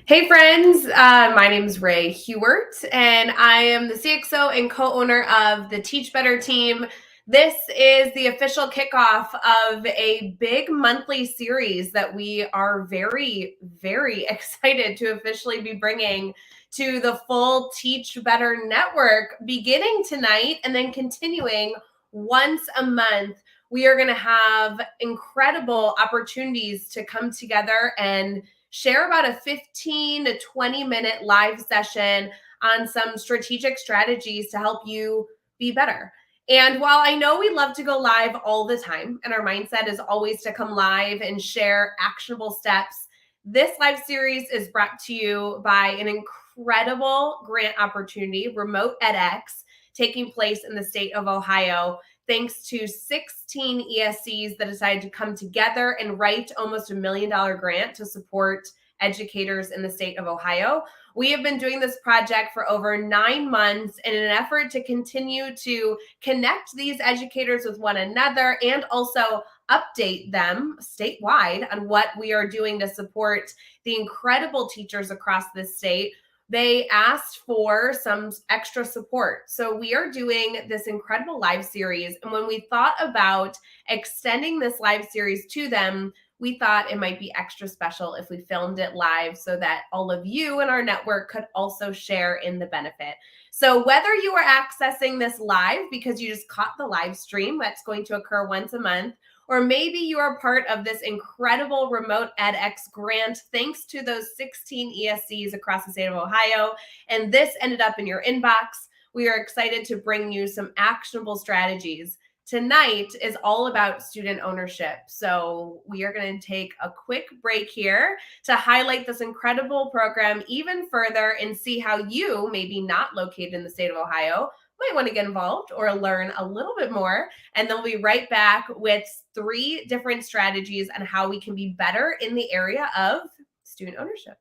Hey friends, my name is Ray Hughart, and I am the CXO and co-owner of the Teach Better team. This is the official kickoff of a big monthly series that we are very, very excited to officially be bringing to the full Teach Better network beginning tonight and then continuing once a month. We are going to have incredible opportunities to come together and share about a 15 to 20-minute live session on some strategic strategies to help you be better. And while I know we love to go live all the time, and our mindset is always to come live and share actionable steps, this live series is brought to you by an incredible grant opportunity, Remote edX, taking place in the state of Ohio, thanks to 16 ESCs that decided to come together and write almost $1 million grant to support educators in the state of Ohio. We have been doing this project for over 9 months in an effort to continue to connect these educators with one another and also update them statewide on what we are doing to support the incredible teachers across this state. They asked for some extra support. So we are doing this incredible live series. And when we thought about extending this live series to them, we thought it might be extra special if we filmed it live so that all of you in our network could also share in the benefit. So whether you are accessing this live because you just caught the live stream that's going to occur once a month, or maybe you are part of this incredible Remote edX grant thanks to those 16 ESCs across the state of Ohio, and this ended up in your inbox, we are excited to bring you some actionable strategies. Tonight is all about student ownership. So we are going to take a quick break here to highlight this incredible program even further and see how you, maybe not located in the state of Ohio, might want to get involved or learn a little bit more. And then we'll be right back with 3 different strategies on how we can be better in the area of student ownership.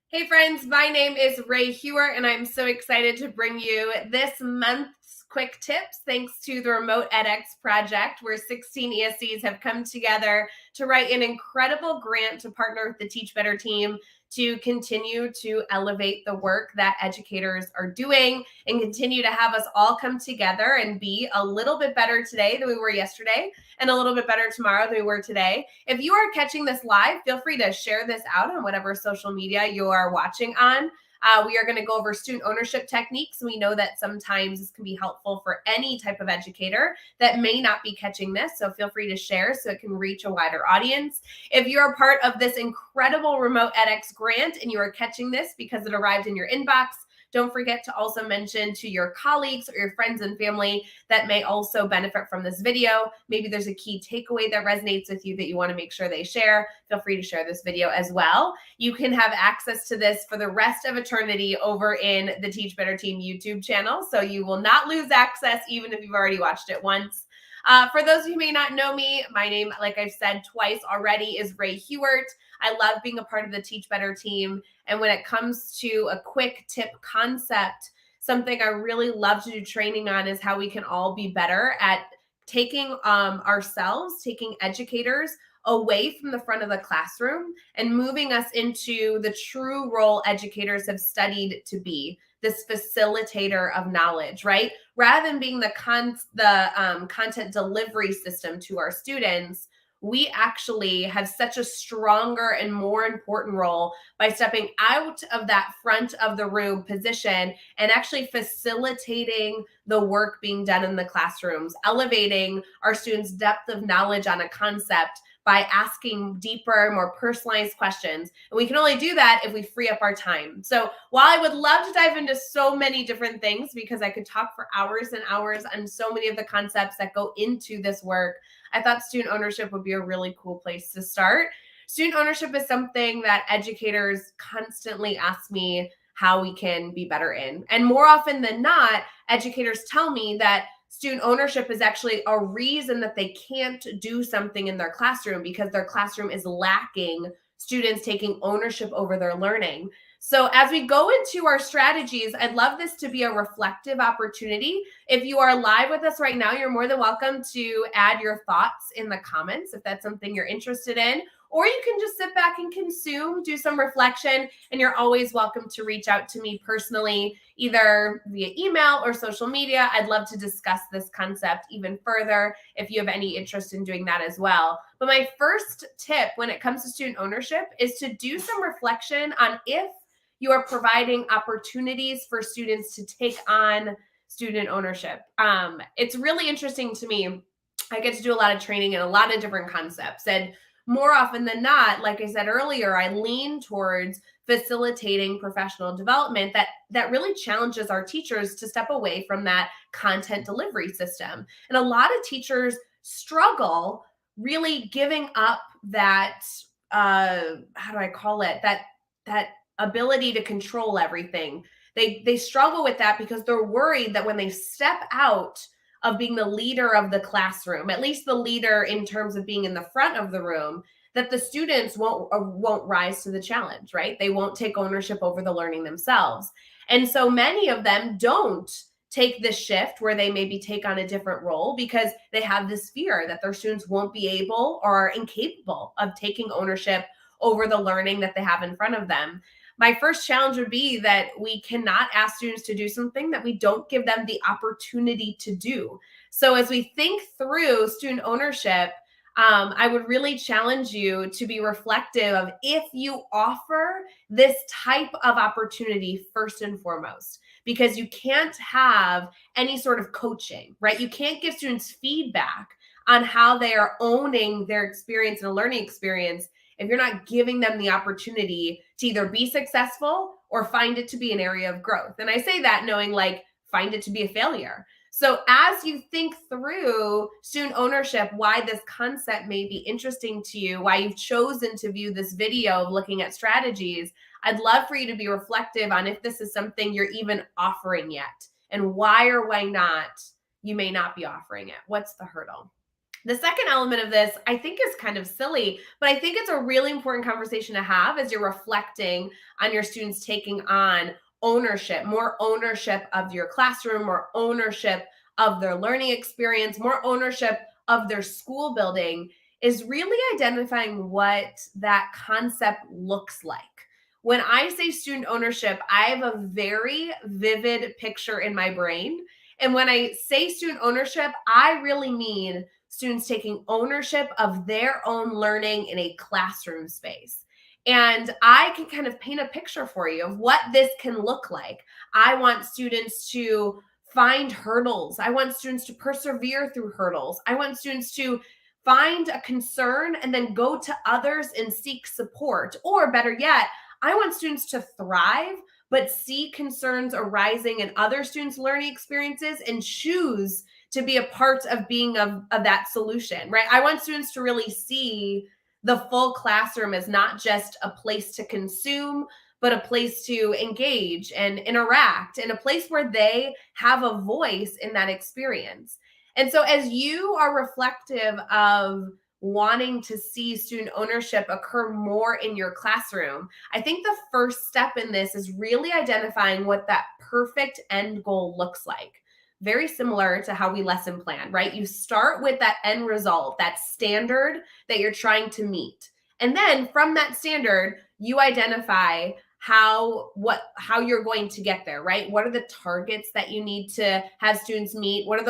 Hey friends, my name is Ray Hughart, and I'm so excited to bring you this month's quick tips thanks to the Remote edX project, where 16 ESCs have come together to write an incredible grant to partner with the Teach Better team to continue to elevate the work that educators are doing and continue to have us all come together and be a little bit better today than we were yesterday and a little bit better tomorrow than we were today. If you are catching this live, feel free to share this out on whatever social media you are watching on. We are going to go over student ownership techniques. We know that sometimes this can be helpful for any type of educator that may not be catching this. So feel free to share so it can reach a wider audience. If you're a part of this incredible Remote edX grant and you are catching this because it arrived in your inbox, don't forget to also mention to your colleagues or your friends and family that may also benefit from this video. Maybe there's a key takeaway that resonates with you that you want to make sure they share. Feel free to share this video as well. You can have access to this for the rest of eternity over in the Teach Better Team YouTube channel. So you will not lose access even if you've already watched it once. For those who may not know me, my name, like I've said twice already, is Ray Hughart. I love being a part of the Teach Better team. And when it comes to a quick tip concept, something I really love to do training on is how we can all be better at taking ourselves, taking educators away from the front of the classroom and moving us into the true role educators have studied to be, this facilitator of knowledge, right? Rather than being the content delivery system to our students, we actually have such a stronger and more important role by stepping out of that front of the room position and actually facilitating the work being done in the classrooms, elevating our students' depth of knowledge on a concept by asking deeper, more personalized questions. And we can only do that if we free up our time. So while I would love to dive into so many different things, because I could talk for hours and hours on so many of the concepts that go into this work, I thought student ownership would be a really cool place to start. Student ownership is something that educators constantly ask me how we can be better in. And more often than not, educators tell me that student ownership is actually a reason that they can't do something in their classroom because their classroom is lacking students taking ownership over their learning. So as we go into our strategies, I'd love this to be a reflective opportunity. If you are live with us right now, you're more than welcome to add your thoughts in the comments if that's something you're interested in. Or you can just sit back and consume, do some reflection, and you're always welcome to reach out to me personally, either via email or social media. I'd love to discuss this concept even further if you have any interest in doing that as well. But my first tip when it comes to student ownership is to do some reflection on if you are providing opportunities for students to take on student ownership. It's really interesting to me. I get to do a lot of training and a lot of different concepts. And more often than not, like I said earlier, I lean towards facilitating professional development that really challenges our teachers to step away from that content delivery system. And a lot of teachers struggle really giving up that how do I call it? That ability to control everything. They struggle with that because they're worried that when they step out of being the leader of the classroom, at least the leader in terms of being in the front of the room, that the students won't rise to the challenge, right? They won't take ownership over the learning themselves. And so many of them don't take this shift where they maybe take on a different role because they have this fear that their students won't be able or are incapable of taking ownership over the learning that they have in front of them. My first challenge would be that we cannot ask students to do something that we don't give them the opportunity to do. So as we think through student ownership, I would really challenge you to be reflective of if you offer this type of opportunity first and foremost, because you can't have any sort of coaching, right? You can't give students feedback on how they are owning their experience and a learning experience if you're not giving them the opportunity to either be successful or find it to be an area of growth. And I say that knowing like find it to be a failure. So as you think through student ownership, why this concept may be interesting to you, why you've chosen to view this video of looking at strategies, I'd love for you to be reflective on if this is something you're even offering yet and why or why not you may not be offering it. What's the hurdle? The second element of this, I think, is kind of silly, but I think it's a really important conversation to have as you're reflecting on your students taking on ownership, more ownership of your classroom, more ownership of their learning experience, more ownership of their school building, is really identifying what that concept looks like. When I say student ownership, I have a very vivid picture in my brain. And when I say student ownership, I really mean students taking ownership of their own learning in a classroom space. And I can kind of paint a picture for you of what this can look like. I want students to find hurdles. I want students to persevere through hurdles. I want students to find a concern and then go to others and seek support. Or better yet, I want students to thrive, but see concerns arising in other students' learning experiences and choose to be a part of being of that solution, right? I want students to really see the full classroom as not just a place to consume, but a place to engage and interact and a place where they have a voice in that experience. And so as you are reflective of wanting to see student ownership occur more in your classroom, I think the first step in this is really identifying what that perfect end goal looks like. Very similar to how we lesson plan, right? You start with that end result, that standard that you're trying to meet. And then from that standard, you identify how you're going to get there, right? What are the targets that you need to have students meet? What are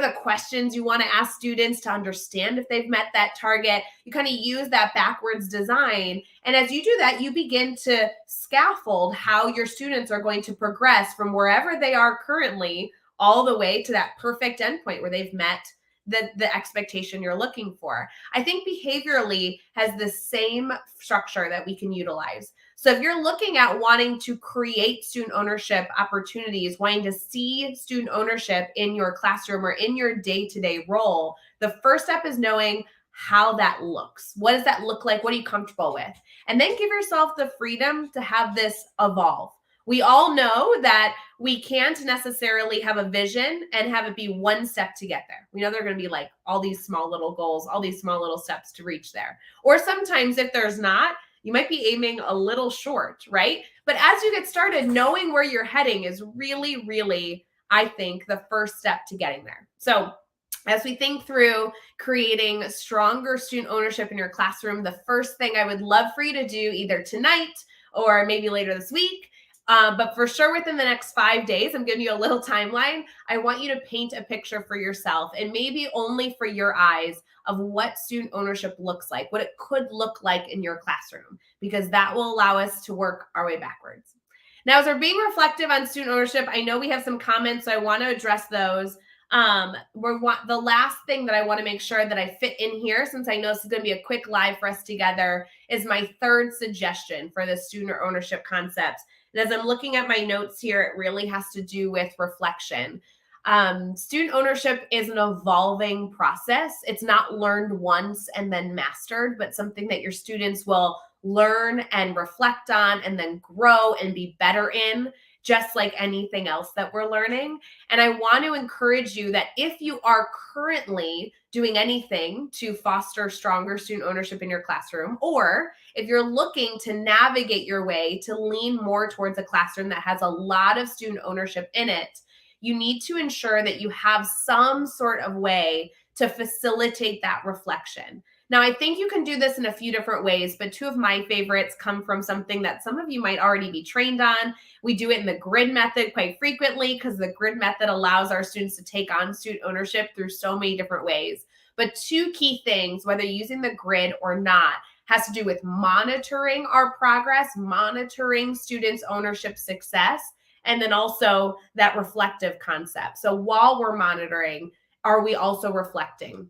the questions you want to ask students to understand if they've met that target? You kind of use that backwards design. And as you do that, you begin to scaffold how your students are going to progress from wherever they are currently all the way to that perfect endpoint where they've met the expectation you're looking for. I think behaviorally has the same structure that we can utilize. So if you're looking at wanting to create student ownership opportunities, wanting to see student ownership in your classroom or in your day-to-day role, the first step is knowing how that looks. What does that look like? What are you comfortable with? And then give yourself the freedom to have this evolve. We all know that we can't necessarily have a vision and have it be one step to get there. We know there are going to be like all these small little goals, all these small little steps to reach there. Or sometimes if there's not, you might be aiming a little short, right? But as you get started, knowing where you're heading is really, really, I think, the first step to getting there. So as we think through creating stronger student ownership in your classroom, the first thing I would love for you to do either tonight or maybe later this week, but for sure within the next 5 days, I'm giving you a little timeline. I want you to paint a picture for yourself, and maybe only for your eyes, of what student ownership looks like, what it could look like in your classroom, because that will allow us to work our way backwards. Now, as we're being reflective on student ownership, I know we have some comments, so I want to address those. The last thing that I want to make sure that I fit in here, since I know this is going to be a quick live for us together, is my third suggestion for the student ownership concepts. And as I'm looking at my notes here, it really has to do with reflection. Student ownership is an evolving process. It's not learned once and then mastered, but something that your students will learn and reflect on and then grow and be better in, just like anything else that we're learning. And I want to encourage you that if you are currently doing anything to foster stronger student ownership in your classroom, or if you're looking to navigate your way to lean more towards a classroom that has a lot of student ownership in it, you need to ensure that you have some sort of way to facilitate that reflection. Now, I think you can do this in a few different ways, but two of my favorites come from something that some of you might already be trained on. We do it in the grid method quite frequently because the grid method allows our students to take on student ownership through so many different ways. But two key things, whether using the grid or not, has to do with monitoring our progress, monitoring students' ownership success, and then also that reflective concept. So while we're monitoring, are we also reflecting?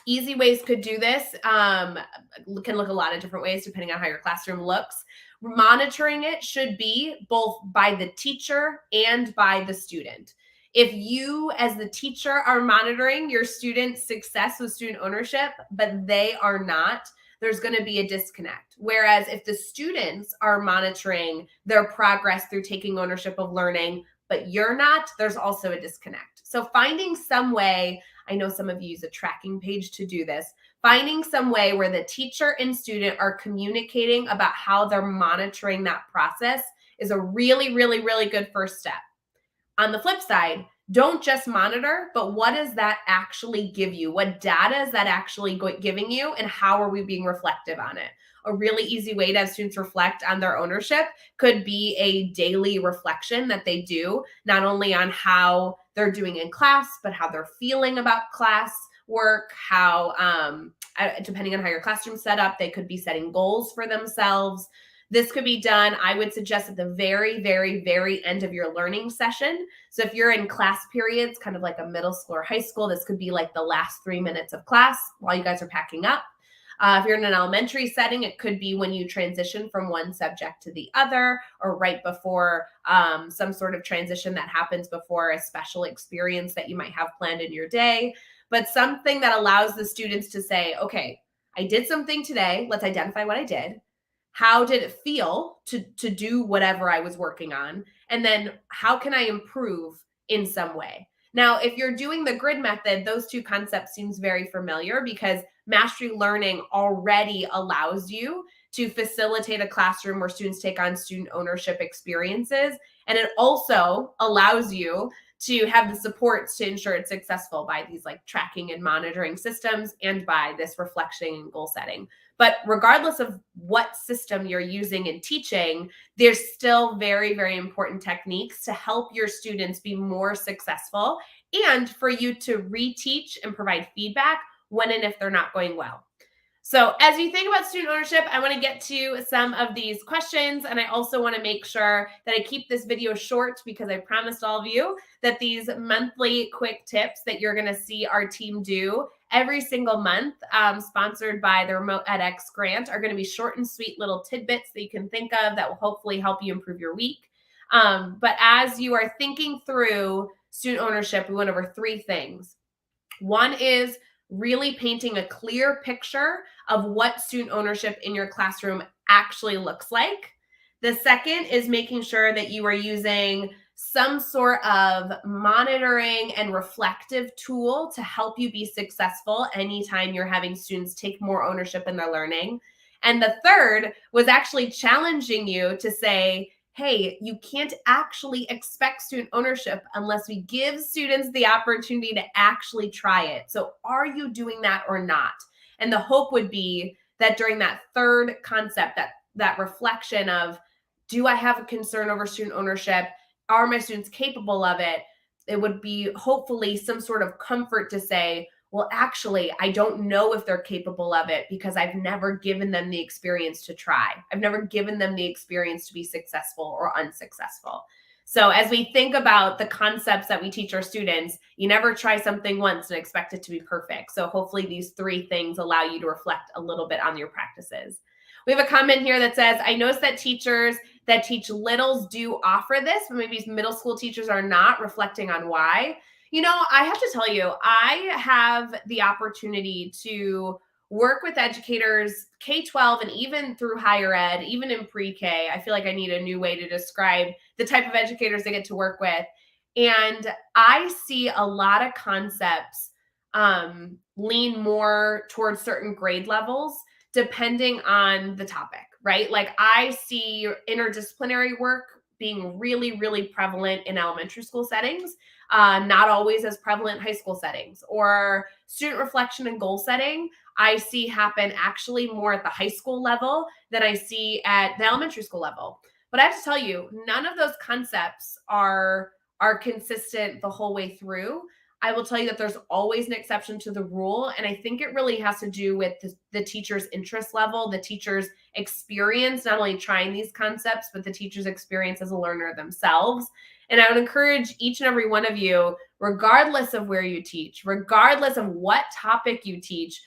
Easy ways could do this can look a lot of different ways depending on how your classroom looks. Monitoring it should be both by the teacher and by the student. If you as the teacher are monitoring your student's success with student ownership, but they are not, there's going to be a disconnect. Whereas if the students are monitoring their progress through taking ownership of learning, but you're not, there's also a disconnect. So finding some way, I know some of you use a tracking page to do this, finding some way where the teacher and student are communicating about how they're monitoring that process is a really, really, really good first step. On the flip side, don't just monitor, but what does that actually give you? What data is that actually giving you, and how are we being reflective on it? A really easy way to have students reflect on their ownership could be a daily reflection that they do, not only on how they're doing in class, but how they're feeling about class work, how, depending on how your classroom's set up, they could be setting goals for themselves. This could be done, I would suggest, at the very, very, very end of your learning session. So if you're in class periods, kind of like a middle school or high school, this could be like the last 3 minutes of class while you guys are packing up. If you're in an elementary setting, it could be when you transition from one subject to the other, or right before some sort of transition that happens before a special experience that you might have planned in your day. But something that allows the students to say, okay, I did something today. Let's identify what I did. How did it feel to do whatever I was working on? And then how can I improve in some way? Now, if you're doing the grid method, those two concepts seems very familiar because mastery learning already allows you to facilitate a classroom where students take on student ownership experiences. And it also allows you to have the supports to ensure it's successful by these like tracking and monitoring systems and by this reflection and goal setting. But regardless of what system you're using in teaching, there's still very, very important techniques to help your students be more successful and for you to reteach and provide feedback when and if they're not going well. So as you think about student ownership, I want to get to some of these questions, and I also want to make sure that I keep this video short because I promised all of you that these monthly quick tips that you're going to see our team do every single month, sponsored by the Remote edX grant, are going to be short and sweet little tidbits that you can think of that will hopefully help you improve your week. But as you are thinking through student ownership, we went over 3 things. One is really painting a clear picture of what student ownership in your classroom actually looks like. The second is making sure that you are using some sort of monitoring and reflective tool to help you be successful anytime you're having students take more ownership in their learning. And the third was actually challenging you to say, hey, you can't actually expect student ownership unless we give students the opportunity to actually try it. So are you doing that or not? And the hope would be that during that third concept, that reflection of, do I have a concern over student ownership? Are my students capable of it? It would be hopefully some sort of comfort to say, well, actually, I don't know if they're capable of it because I've never given them the experience to try. I've never given them the experience to be successful or unsuccessful. So as we think about the concepts that we teach our students, you never try something once and expect it to be perfect. So hopefully these three things allow you to reflect a little bit on your practices. We have a comment here that says, I noticed that teachers that teach littles do offer this, but maybe middle school teachers are not, reflecting on why. I have to tell you, I have the opportunity to work with educators K-12 and even through higher ed, even in pre-K. I feel like I need a new way to describe the type of educators I get to work with. And I see a lot of concepts lean more towards certain grade levels depending on the topic, right? Like I see interdisciplinary work being really, really prevalent in elementary school settings, not always as prevalent in high school settings. Or student reflection and goal setting, I see happen actually more at the high school level than I see at the elementary school level. But I have to tell you, none of those concepts are consistent the whole way through. I will tell you that there's always an exception to the rule. And I think it really has to do with the teacher's interest level, the teacher's experience, not only trying these concepts, but the teacher's experience as a learner themselves. And I would encourage each and every one of you, regardless of where you teach, regardless of what topic you teach,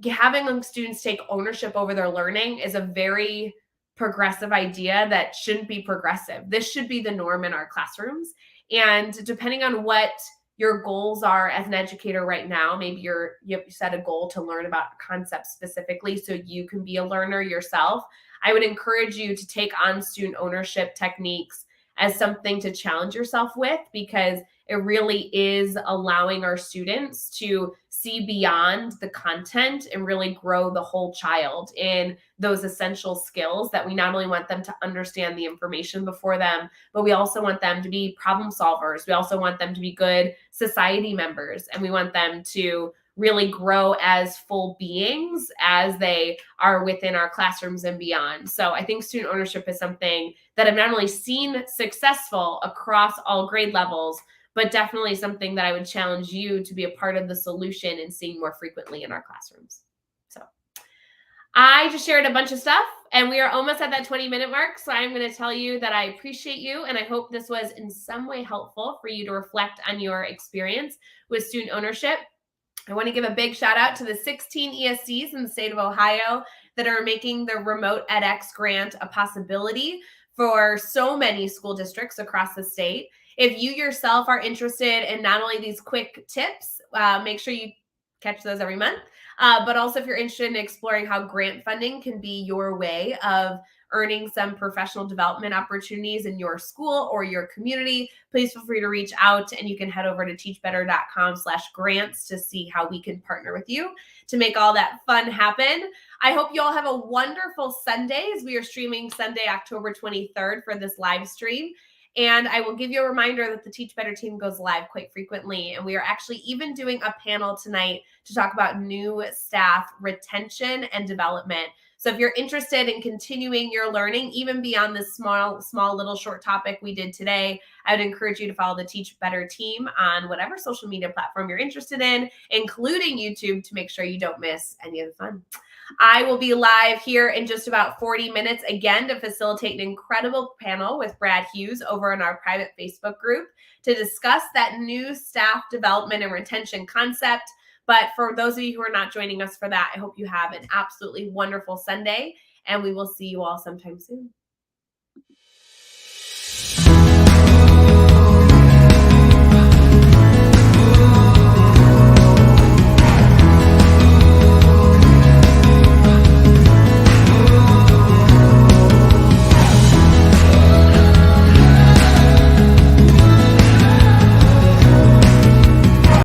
having students take ownership over their learning is a very progressive idea that shouldn't be progressive. This should be the norm in our classrooms. And depending on what your goals are as an educator right now, maybe you set a goal to learn about concepts specifically so you can be a learner yourself. I would encourage you to take on student ownership techniques as something to challenge yourself with, because it really is allowing our students to see beyond the content and really grow the whole child in those essential skills that we not only want them to understand the information before them, but we also want them to be problem solvers. We also want them to be good society members, and we want them to really grow as full beings as they are within our classrooms and beyond. So I think student ownership is something that I've not only seen successful across all grade levels, but definitely something that I would challenge you to be a part of the solution and seeing more frequently in our classrooms. So I just shared a bunch of stuff, and we are almost at that 20-minute mark. So I'm going to tell you that I appreciate you, and I hope this was in some way helpful for you to reflect on your experience with student ownership. I want to give a big shout out to the 16 ESCs in the state of Ohio that are making the remote edX grant a possibility for so many school districts across the state. If you yourself are interested in not only these quick tips, make sure you catch those every month, but also if you're interested in exploring how grant funding can be your way of earning some professional development opportunities in your school or your community, please feel free to reach out, and you can head over to teachbetter.com/grants to see how we can partner with you to make all that fun happen. I hope you all have a wonderful Sunday, as we are streaming Sunday, October 23rd for this live stream. And I will give you a reminder that the Teach Better team goes live quite frequently. And we are actually even doing a panel tonight to talk about new staff retention and development. So if you're interested in continuing your learning, even beyond this small little short topic we did today, I would encourage you to follow the Teach Better team on whatever social media platform you're interested in, including YouTube, to make sure you don't miss any of the fun. I will be live here in just about 40 minutes again to facilitate an incredible panel with Brad Hughes over in our private Facebook group to discuss that new staff development and retention concept. But for those of you who are not joining us for that, I hope you have an absolutely wonderful Sunday, and we will see you all sometime soon.